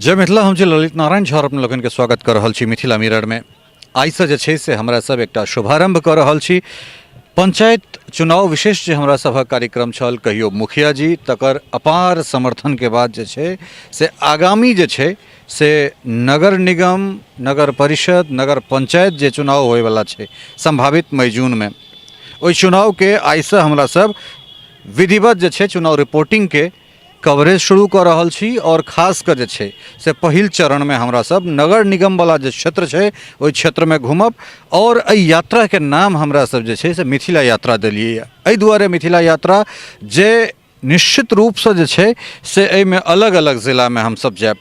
जय मिथिला। हम छी ललित नारायण झा अपने लोगन के स्वागत कर रहल छी मिथिला मिरर में। आई से जे छै से हमरा सब एकटा शुभारंभ कर रहल छी। पंचायत चुनाव विशेष जे हमरा सभक कार्यक्रम छल, कहियो मुखिया जी तकर अपार समर्थन के बाद जे छै से आगामी जे छै से नगर निगम, नगर परिषद, नगर पंचायत जे चुनाव होए वाला छै संभावित मई जून में, ओहि चुनाव के आई से हमरा सब विधिवत जे छै चुनाव रिपोर्टिंग के कवरेज शुरू कर रहल छी। और खास कर जे छै से पहिल चरण में हमरा सब नगर निगम वाला जे क्षेत्र छै ओहि क्षेत्र में घूमब। और एहि यात्रा के नाम हमरा सब जे छै से मिथिला यात्रा देलिए। एहि दुआरे मिथिला यात्रा जे निश्चित रूप से जे छै से एहि में अलग अलग जिला में हम सब जाएब।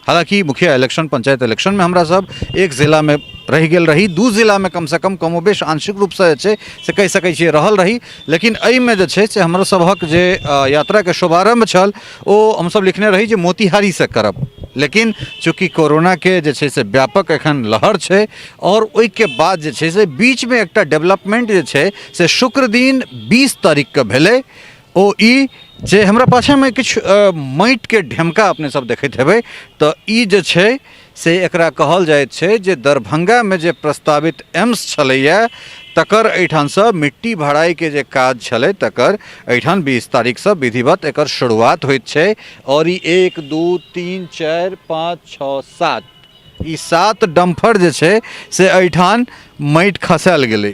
हालांकि मुखिया इलेक्शन, पंचायत इलेक्शन में हमरा सब एक जिला में रह गेल रही, दू जिला में कम से कम कमोबेश आंशिक रूप से जे छै से कह सकै छियै रहल रही। लेकिन एहि में जे छै से हमरो सबहक जे यात्रा के शुभारंभ छल ओ हम सब लिखने रही जे मोतिहारी से करब। लेकिन चूँकि कोरोना के जे छै से व्यापक एखन लहर छै और ओहि के बाद जे छै से बीच में एकटा डेवलपमेंट जे छै से शुक्र दिन 20 तारीख के भेलै। ओ ई जे हमरा पाछा में किछु माटि के ढेमका अपने सब देखैत हेबै, तो ई जे छै से एकरा कहल जाइत छै जे दरभंगा में जे प्रस्तावित एम्स छलैया तकर एहिठाम से मिट्टी भराई के जे काज छलै तकर एहिठाम 20 तारीख से विधिवत एकर शुरुआत होइत छै। और ई 1 2 3 4 5 6 7 ई 7 डम्फर जे छै से एहिठाम माटि खसायल गेलै।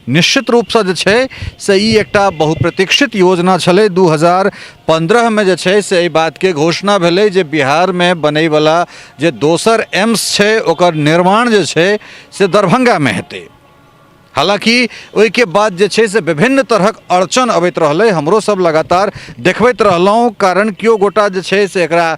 निश्चित रूप से जे छै से ई एकटा बहुप्रतीक्षित योजना छलै। 2015 में जे छै से एहि बात के घोषणा भेलै जे बिहार में बनै वाला जे दोसर एम्स छै ओकर निर्माण जे छै से दरभंगा में हेतै। हालांकि ओहि के बाद जे छै से विभिन्न तरहक अड़चन अबैत रहलै, हमरो सब लगातार देखबैत रहलहुँ। कारण केओ गोटा जे छै से एकरा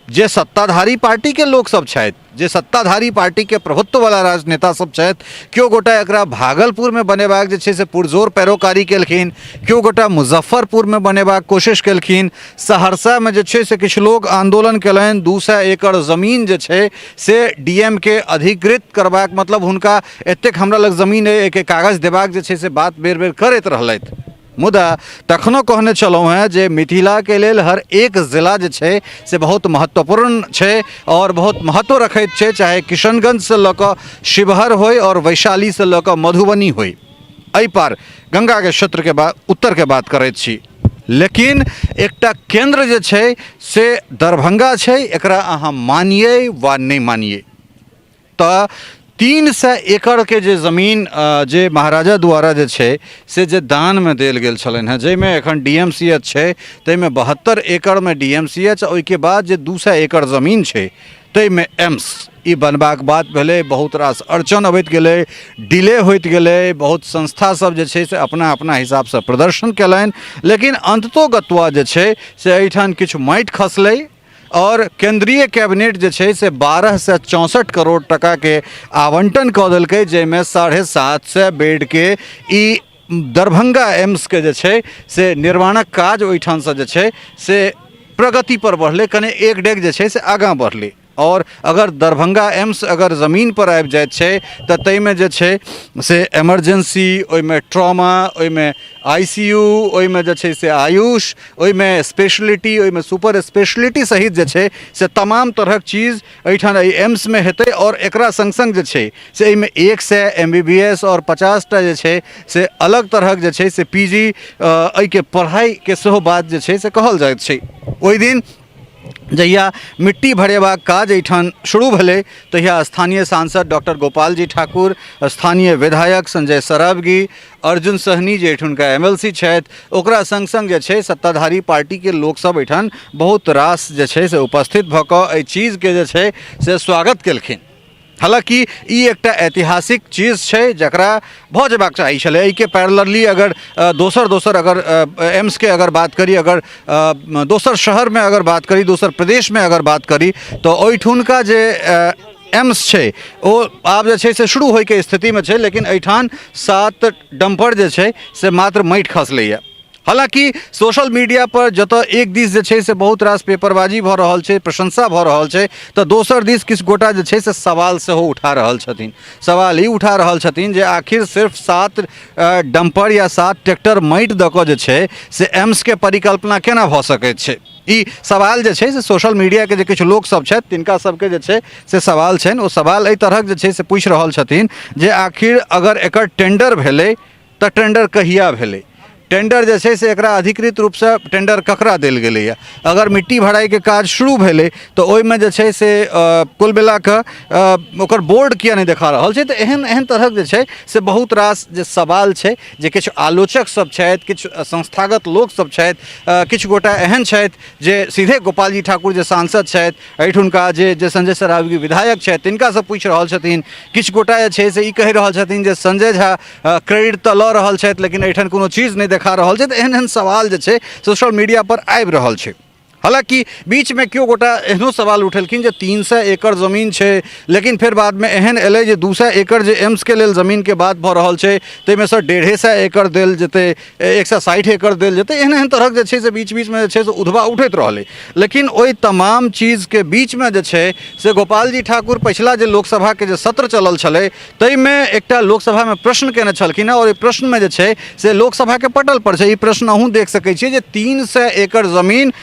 जे सत्ताधारी पार्टी के लोक सब छथि, जे सत्ताधारी पार्टी के प्रभुत्व वाला राजनेता सब छथि, केओ गोटा एकरा भागलपुर में बनेबाक जे छै से पुरजोर पैरोकारी केलखिन, केओ गोटा मुजफ्फरपुर में बनेबाक कोशिश केलखिन, सहरसा में जे छै से किछु लोग आंदोलन केलनि। 200 एकड़ जमीन जे छै से डीएम के अधिकृत करबाक, मतलब हुनका एतेक हमरा लग जमीन है एक कागज देबाक जे छै से बात बेर बेर करैत रहलथि। मुदा तखनो कहने चलौं हैं जे मिथिला के लेल हर एक जिला जे छै से बहुत महत्वपूर्ण छै और बहुत महत्व रखैत छै, चाहे किशनगंज से लऽ कऽ शिवहर होय और वैशाली से लऽ कऽ मधुबनी होय। एहि पार गंगा के क्षेत्र के बाद उत्तर के बात करैत छी। लेकिन एकटा केंद्र जे छै से दरभंगा छै, एकरा अहाँ मानिए वा नहीं मानिए तऽ 300 एकड़ के जे जमीन जे महाराजा द्वारा जे छै से जे दान में देल गेल छलनि हैं, जाहिमे एखन डीएमसीएच छै, ताहिमे 72 एकड़ में डीएमसीएच, ओहिके बाद जे 200 एकड़ जमीन छै ताहिमे एम्स ई बनबाक बात भेलै। बहुत रास अड़चन अबैत गेलै, डिले होइत गेलै, बहुत संस्था सब जे छै से अपना अपना हिसाब से प्रदर्शन केलनि। लेकिन अंततोगत्वा जे छै से एहिठाम किछु माटि खसलै और केंद्रीय कैबिनेट जे छै से 12 से 64 करोड़ टका के आवंटन कऽ देलकै, जाहिमे 750 बेड के ई दरभंगा एम्स के जे छै से निर्माणक काज ओहिठाम से जे छै से प्रगति पर बढ़लै, कने एक डेग जे छै से आगाँ बढ़लै। और अगर दरभंगा एम्स अगर ज़मीन पर आबि जाइत छै तऽ ताहिमे जे छै से इमरजेंसी, ओहिमे ट्रॉमा, ओहिमे आईसीयू, ओहिमे जे छै से आयुष, ओहिमे स्पेशलिटी, ओहिमे सुपर स्पेशलिटी सहित जे छै से तमाम तरहक चीज़ एहिठाम एम्स में हेतै। और एकरा संग संग जे छै से एहिमे 100 MBBS और 50टा जे छै से अलग तरहक जे छै से पीजी एहिके पढ़ाइके सेहो बात जे छै से कहल जाइत छै। ओहि दिन जहिया मिट्टी भरेबाक काज एहिठाम शुरू भेलै तहिया स्थानीय सांसद डॉक्टर गोपाल जी ठाकुर, स्थानीय विधायक संजय सरावगी, अर्जुन सहनी जे एहिठुनका MLC छथि, ओकरा संग संग जे छै सत्ताधारी पार्टी के लोकसभ एहिठाम बहुत रास जे छै से उपस्थित भऽ कऽ एहि चीजके जे छै से स्वागत केलखिन। हालांकि ई एकटा ऐतिहासिक चीज़ छै जकरा भऽ जेबाक चाही छलै। एहि के पैरेलली अगर दोसर अगर एम्स के अगर बात करी, अगर दोसर शहर में अगर बात करी, दोसर प्रदेश में अगर बात करी, तो ओहिठुनका जे एम्स छै ओ आब जे छै से शुरू होय के स्थिति में छै। लेकिन एहिठाम 7 डम्पर जे छै से मात्र माटि खसलैया। हालांकि सोशल मीडिया पर जतऽ एक दिस जे छै से बहुत रास पेपरबाजी भऽ रहल छै, प्रशंसा भऽ रहल छै, तऽ दोसर दिस किछु गोटा जे छै से सवाल सेहो उठा रहल छथिन। सवाल ई उठा रहल छथिन जे आखिर सिर्फ 7 डम्पर या 7 ट्रैक्टर माटि दऽ कऽ जे छै से एम्स के परिकल्पना केना भऽ सकैत छै। ई सवाल जे छै से सोशल मीडिया के जे किछु लोक सब छथि तिनका सबके जे छै से सवाल छनि। ओ सवाल एहि तरहक जे छै से पूछि रहल छथिन जे आखिर अगर एकर टेंडर भेलै तऽ टेंडर कहिया भेलै, टेंडर जे छै से एकरा अधिकृत रूपसँ टेंडर ककरा देल गेलैए, अगर मिट्टी भराइके काज शुरू भेलै तऽ ओहिमे जे छै से कुल मिला कऽ ओकर बोर्ड किया नहि देखा रहल छै। तऽ एहन एहन तरहक जे छै से बहुत रास जे सवाल छै, जे किछु आलोचक सब छथि, किछु संस्थागत लोक सब छथि, किछु गोटा एहन छथि जे सीधे गोपाल जी ठाकुर जे सांसद छथि एहिठुनका जे संजय सरावगी विधायक छथि तिनका सब पूछि रहल छथिन। किछु गोटा जे छै से ई कहि रहल छथिन जे संजय झा क्रेडिट तऽ लऽ रहल छथि लेकिन एहिठाम कोनो चीज नहि देखा रहल छै। तऽ एहन एहन सवाल जे छै सोशल मीडिया पर आबि रहल छै। हालांकि बीच में केओ गोटा एहनो सवाल उठेलखिन जे 300 एकड़ जमीन छै, लेकिन फिर बाद में एहन एलै जे 200 एकड़ जे एम्स के लेल जमीन के बात भऽ रहल छै ताहिमे सँ 150 एकड़ देल जेतै, 160 एकड़ देल जेतै। एहन एहन तरहक जे छै से बीच बीच में जे छै से उधवा उठैत रहलै। लेकिन ओहि तमाम चीज के बीच में जे छै से गोपाल जी ठाकुर पछिला जे लोकसभा के जे सत्र चलल छलै ताहिमे एकटा लोकसभा में प्रश्न केने छलखिन और ओहि प्रश्न में जे छै से लोकसभा के पटल पर छै। ई प्रश्न अहूँ देख सकै छियै जे 300 एकड़ जमीन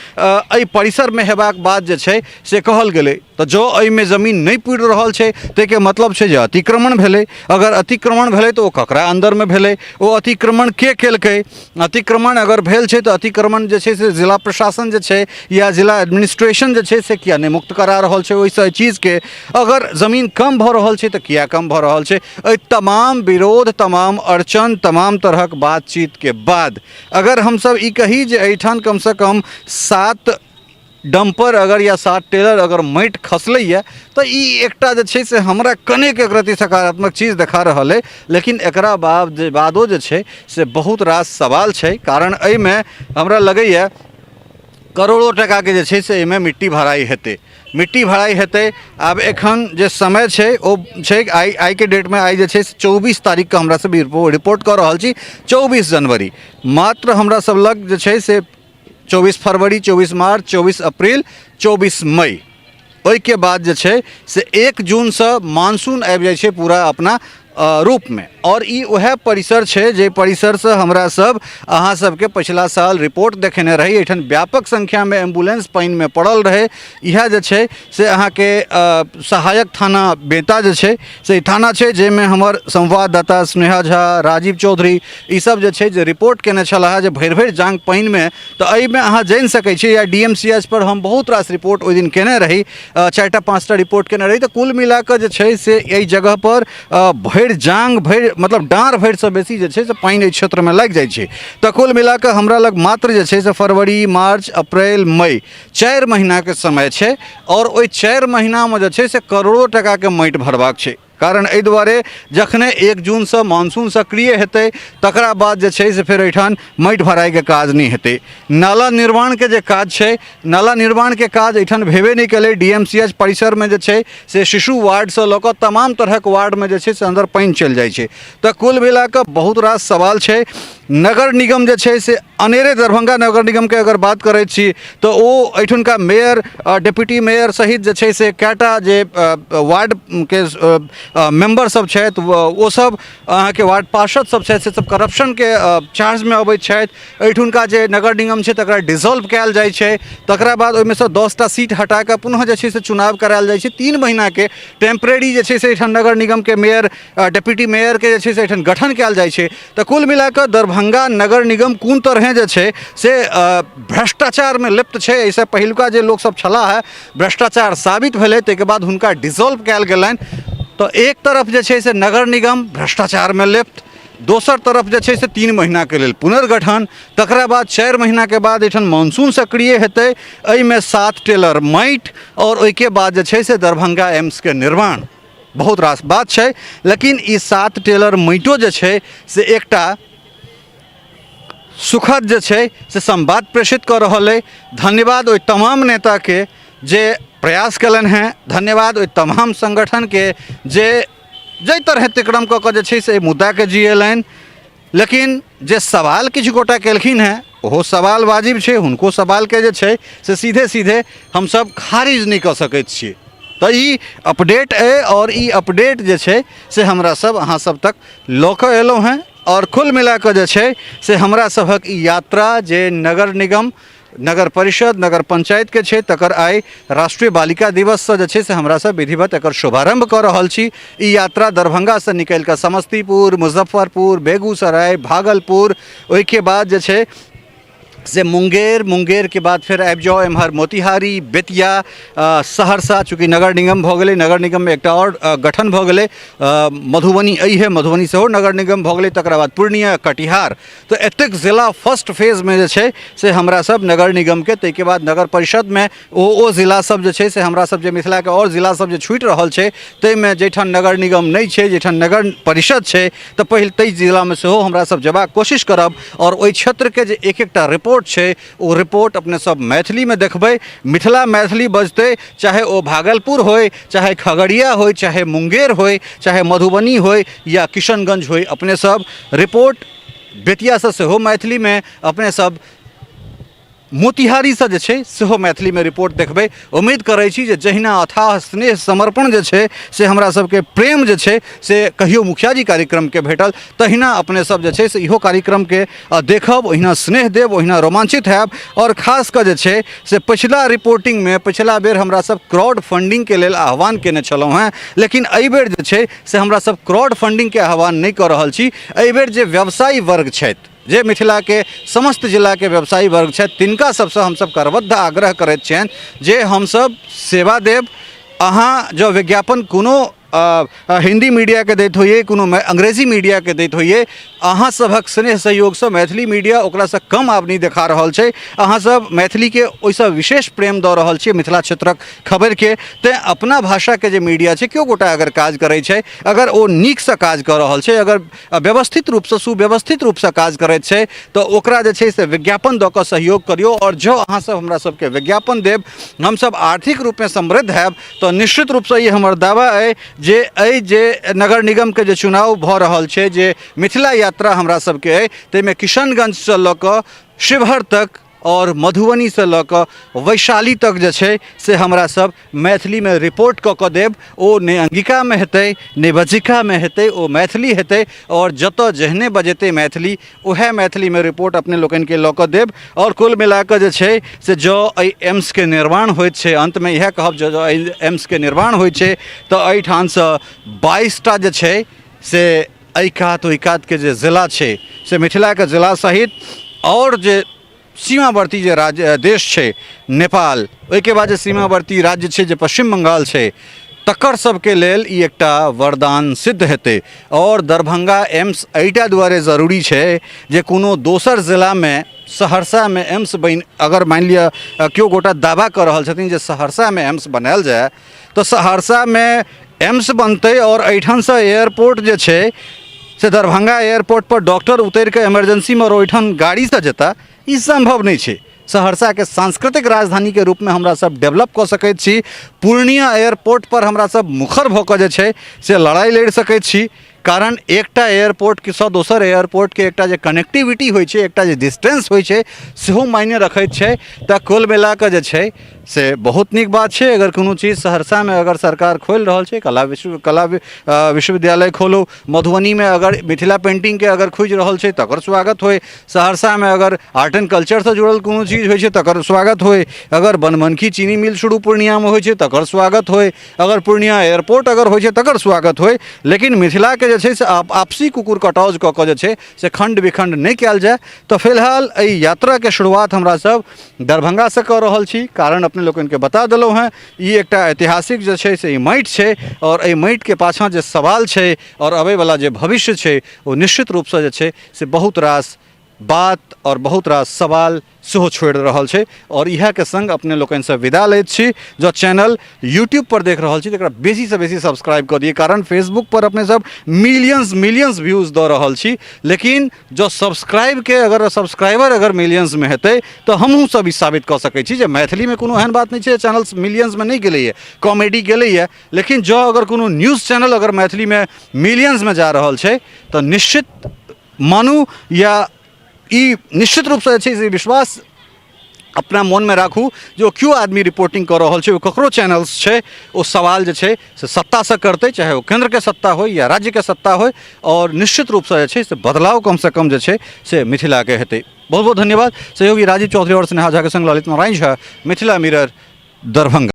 एहि परिसर में हेबाक बाद जे छै से कहल गेलै। तऽ जो एहिमे जमीन नहीं पुरि रहल छै ताहिके मतलब छै जे अतिक्रमण भेलै। अगर अतिक्रमण भेलै तऽ ओ ककरा अंदर में भेलै, ओ अतिक्रमण के केलकै, अतिक्रमण अगर भेल छै तऽ अतिक्रमण जे छै से जिला प्रशासन जे छै या जिला एडमिनिस्ट्रेशन जे छै से किया नहीं मुक्त करा रहल छै ओहिसँ चीज के। अगर जमीन कम भऽ रहल छै तऽ किया कम भऽ रहल छै। एहि तमाम विरोध, तमाम अड़चन, तमाम तरहक बातचीत के बाद अगर हमसब ई कही जे एहिठाम कम से कम 7 डंपर अगर या 7 टेलर अगर माटि खसलैए तऽ ई एकटा जे छै से हमरा कनेक एक रति सकारात्मक चीज देखा रहल अइ। लेकिन एकरा बादो जे छै से बहुत रास सवाल छै। कारण एहिमे हमरा लगैए करोड़ों टका के जे छै से एहिमे मिट्टी भराई हेतै, मिट्टी भराई हेतै। आब एखन जे समय छै ओ छै आइ के डेट में, आइ जे छै से 24 तारीख के हमरा सब रिपोर्ट कऽ रहल छी, 24 जनवरी मात्र हमरा सब लग जे छै से 24 फरवरी, 24 मार्च, 24 अप्रैल, 24 मई, ओहिके बाद जे छै से 1 जून से मानसून आबि जाइ छै पूरा अपना रूप में। और ई वह परिसर छै जे परिसर से हमरा सब अहाँ सबके पिछला साल रिपोर्ट देखेने रही। एहिठाम व्यापक संख्या में एम्बुलेंस पानि में पड़ल रहे। इएह जे छै से अहाँ के सहायक थाना बेता जे छै से थाना छै जाहिमे हमर संवाददाता स्नेहा झा, राजीव चौधरी ई सब जे छै जे रिपोर्ट केने छलाह जे भरि भरि जांग पानि में। तऽ एहिमे अहाँ जानि सकै छी या DMCH पर हम बहुत रास रिपोर्ट ओहि दिन केने रही, 4टा 5टा रिपोर्ट केने रही। तऽ कुल मिला कऽ जे छै से एहि जगह पर भरि जांग भरि मतलब डाँर भरि से बेसी जे छै से पानि एहि क्षेत्र में लागि जाइ छै। तऽ कुल मिला कऽ हमरा लग मात्र जे छै से फरवरी, मार्च, अप्रैल, मई 4 महीना के समय छै। और ओहि 4 महीना में जे छै से करोड़ों टका के माटि भरबाक छै। कारण एहि दुआरे जखने 1 जून से मानसून सक्रिय हेतै तकरा बाद जे छै से फेर एहिठाम माटि भराई के काज नहीं हेतै। नाला निर्माण के जे काज छै, नाला निर्माण के काज एहिठाम भेबे नहीं केलै। DMCH परिसर में जे छै से शिशु वार्ड से लऽ कऽ तमाम तरहक वार्ड में जे छै से अंदर पानि चलि जाइ छै। तऽ कुल मिला कऽ बहुत रास सवाल छै। नगर निगम जे छै से अनेरे दरभंगा नगर निगम के अगर बात करै छी तऽ ओ एहिठुनका मेयर, डिप्टी मेयर सहित जे छै से कएटा जे वार्ड के मेंबर सब छथि ओ सब अहाँके वार्ड पार्षद सब छथि से सब करप्शन के चार्ज में अबैत छथि। एहिठुनका जे नगर निगम छै तकरा डिसॉल्व कयल जाइ छै। तकरा बाद ओहिमे सँ 10टा सीट हटा कऽ पुनः जे छै से चुनाव करायल जाइ छै। 3 महीना के टेम्परेरी जे छै से एहिठाम नगर निगम के मेयर, डिप्टी मेयर के जे छै से एहिठाम गठन कयल जाइ छै। तऽ कुल मिला कऽ दरभंगा नगर निगम कोन तरहे जे छै से भ्रष्टाचार में लिप्त छै। एहिसँ पहिलुका जे लोक सब छलाह है भ्रष्टाचार साबित भेलै, ताहिके बाद हुनका डिसॉल्व कयल गेलनि। तो एक तरफ जे छै से नगर निगम भ्रष्टाचार में लिप्त, दोसर तरफ जे छै से 3 महीना के लेल पुनर्गठन, तकरा बाद 4 महीना के बाद एहिठाम मानसून सक्रिय हेतै। एहिमे 7 टेलर माटि और ओहिके बाद जे छै से दरभंगा एम्स के निर्माण, बहुत रास बात छै। लेकिन ई 7 टेलर माटिओ जे छै से एकटा सुखद जे छै से संवाद प्रेषित कऽ रहल अइ। धन्यवाद ओहि तमाम नेता के जे प्रयास कयलनि हैं, धन्यवाद ओहि तमाम संगठन के जे जाहि तरह तिक्रम कऽ कऽ जे छै से मुद्दा के जिएलनि। लेकिन जे सवाल किछु गोटा केलखिन हैं ओहो सवाल वाजिब छै। हुनको सवाल के जे छै से सीधे सीधे हमसब खारिज नहीं कऽ सकैत छियै। तऽ ई अपडेट अइ और ई अपडेट जे छै से हमरा सब अहाँ सब तक लऽ कऽ एलहुँ हैं। और कुल मिला कऽ जे छै से हमरा सभक ई यात्रा जे नगर निगम नगर परिषद नगर पंचायत के छै तकर आइ राष्ट्रीय बालिका दिवस से जे छै से हमरा सब विधिवत एकर शुभारंभ कर रहल छी। ई यात्रा दरभंगा से निकल कऽ समस्तीपुर, मुजफ्फरपुर, बेगूसराय, भागलपुर, ओहिके बाद जे छै से मुंगेर के बाद फिर आबि जाओ एम्हर मोतिहारी, बेतिया, सहरसा, चूँकि नगर निगम भऽ गेलै, नगर निगम में एकटा और गठन भऽ गेलै, मधुबनी है मधुबनी सेहो नगर निगम भऽ गेलै, तकर बाद पूर्णिया, कटिहार। तो एतेक जिला फर्स्ट फेज में जे छै से हमरा सब नगर निगम के, ताहिके बाद नगर परिषद में ओ जिला सब जे छै से हमरा सब जे मिथिला के और जिला सब जे छूटि रहल छै ताहिमे जैठान नगर निगम नहीं छै, जैठान नगर परिषद छै, तो पहिल ताहि जिला में सेहो हमरा सब जेबाक कोशिश करब और ओहि क्षेत्र के जे एक एकटा रिपोर्ट छै ओ रिपोर्ट अपने सब मैथिली में देखबै। मिथिला मैथिली बजतै, चाहे ओ भागलपुर होय, चाहे खगड़िया होय, चाहे मुंगेर होय, चाहे मधुबनी होय या किशनगंज होय, अपने सब रिपोर्ट बेतिया से सेहो मैथिली में, अपने सब मोतिहारी से जे छै सेहो मैथिली में रिपोर्ट देखबै। उम्मीद करै छी जे जहिना अथाह स्नेह समर्पण जे छै से हमरा सबके प्रेम जे छै से कहियो मुखिया जी कार्यक्रम के भेटल, तहिना अपने सब जे छै से इहो कार्यक्रम के देखब, ओहिना स्नेह देब, ओहिना रोमांचित हैब। और खास कऽ जे छै से पिछला रिपोर्टिंग में पिछला बेर हमरा सब क्राउड फंडिंग के लेल आह्वान केने छलहुँ हैं, लेकिन एहि बेर जे छै से हमरा सब क्राउड फंडिंग के आह्वान नहीं कऽ रहल छी। एहि बेर जे व्यवसायी वर्ग छथि, जे मिथिला के समस्त जिला के व्यवसायी वर्ग छथि, तिनका सबसे हमसब करबद्ध आग्रह करैत छियनि जे हमसब सेवा देब। अहाँ जो विज्ञापन कोनो हिंदी मीडिया के दैत होइए, कोनो अंग्रेजी मीडिया के दैत होइए, अहाँ सबक स्नेह सहयोग से मैथिली मीडिया ओकरा से कम आब नहीं देखा रहल छै। अहाँ सब मैथिली के ओइसे विशेष प्रेम दऽ रहल छियै मिथिला क्षेत्रक खबर के, तेँ अपना भाषा के जे मीडिया छै केओ गोटा अगर काज करै छै, अगर ओ नीक से काज कऽ रहल छै, अगर व्यवस्थित रूप से सुव्यवस्थित रूप से काज करैत छै, तो ओकरा जे छै से विज्ञापन दऽ कऽ सहयोग करियौ। और जो अहाँ सब हमरा सबके विज्ञापन देब, हम सब आर्थिक रूप में समृद्ध हैब, तो निश्चित रूप से ये हमर दावा है जे नगर निगम के जे चुनाव भऽ रहल छै, जे मिथिला यात्रा हमरा सबके है, ताहिमे किशनगंज से लऽ कऽ शिवहर तक और मधुबनी से लऽ कऽ वैशाली तक जे छै से हमरा सब मैथिली में रिपोर्ट कऽ कऽ देब। ओ ने अंगिका में हेतै, ने बज्जिका में हेतै, ओ मैथिली हेतै, और जतऽ जेहने बजेतै मैथिली वएह मैथिली में रिपोर्ट अपने लोकनि के लऽ कऽ देब। और कुल मिला कऽ जे छै से जो एहि एम्स के निर्माण होइत छै, अंत में इएह कहब, जो एहि एम्स के निर्माण होइत छै तऽ एहिठाम से 22टा जे छै से एहि कात ओहि कात के जे जिला छै से मिथिला के जिला सहित और जे सीमावर्ती जे राज्य देश छै नेपाल, ओहिके बाद जे सीमावर्ती राज्य छै जे पश्चिम बंगाल छै, तकर सबके लेल ई एकटा वरदान सिद्ध हेतै। और दरभंगा एम्स एहिटा दुआरे जरूरी छै जे कोनो दोसर जिला में, सहरसा में एम्स अगर मान लिअ केओ गोटा दावा कऽ रहल छथिन जे सहरसा में एम्स बनायल जाए, तो सहरसा में एम्स बनतै और एहिठाम से एयरपोर्ट जे छै से दरभंगा एयरपोर्ट पर डॉक्टर उतर के इमरजेंसी में ओहिठाम गाड़ी से जेता, ई संभव नहीं छै। सहरसा के सांस्कृतिक राजधानी के रूप में हमरा सब डेवलप कऽ सकैत छी। पूर्णिया एयरपोर्ट पर हमरा सब मुखर भऽ कऽ जे छै से लड़ाई लड़ि सकैत छी, कारण एकटा एयरपोर्ट के सँ दोसर एयरपोर्ट के एकटा जे कनेक्टिविटी होइ छै, एकटा जे डिस्टेंस होइ छै, सेहो मायने रखैत छै। तऽ कुल मिला कऽ जे छै से बहुत नीक बात छै। अगर कोनो चीज सहरसा में अगर सरकार खोलि रहल छै, कला विश्वविद्यालय खोलू, मधुबनी में अगर मिथिला पेंटिंग के अगर खोजि रहल छै तकर स्वागत होय, सहरसा में अगर आर्ट एंड कल्चर से जुड़ल कोनो चीज होइ छै तकर स्वागत होय, अगर बनमनखी चीनी मिल शुरू पूर्णिया में होइ छै तकर स्वागत होय, अगर पूर्णिया एयरपोर्ट अगर होइ छै तकर स्वागत होय। लेकिन मिथिला के जे छै से आपसी कुकुर कटौज कऽ कऽ जे छै से खंड विखंड नहीं कयल जाए। तो फिलहाल एहि यात्रा के शुरुआत हमरा सब दरभंगा से कऽ रहल छी, कारण अपने लोगन के बता देलहुँ हैं। ई एकटा ऐतिहासिक जे छै से ई माटि छै, और एहि माटि के पाछाँ जे सवाल छै और अबै वाला जे भविष्य छै, ओ निश्चित रूप से जे छै से बहुत रास बात और बहुत रास सवाल सेहो छोड़ि रहल छै। और इएह के संग अपने लोकनि से विदा लैत छी। जो चैनल यूट्यूब पर देख रहल छी तकरा बेसी से बेसी सब्सक्राइब कऽ दिए, कारण फेसबुक पर अपने सब मिलियंस व्यूज दऽ रहल छी, लेकिन जो सब्सक्राइब के अगर सब्सक्राइबर अगर मिलियंस में हेतै तो हमहूँ सब ई साबित कऽ सकै छी जे मैथिली में कोनो एहन बात नहीं छै चैनल मिलियंस में नहीं गेलैए, कॉमेडी गेलैए। लेकिन जो अगर कोनो न्यूज़ चैनल अगर मैथिली में मिलियंस में जा रहल छै तो निश्चित मानू या ई निश्चित रूप से छै विश्वास अपना मन में राखू जो क्यों आदमी रिपोर्टिंग कर रहा है, वो ककरो चैनल्स है, वो सवाल जो है से सत्ता से करते, चाहे वो केंद्र के सत्ता हो या राज्य के सत्ता हो, और निश्चित रूप से जे से बदलाव कम से कम जो है से मिथिला के हेतु। बहुत बहुत धन्यवाद। सहयोगी राजीव चौधरी और स्नेहा झा के संग ललित नारायण झा, मिथिला मिरर, दरभंगा।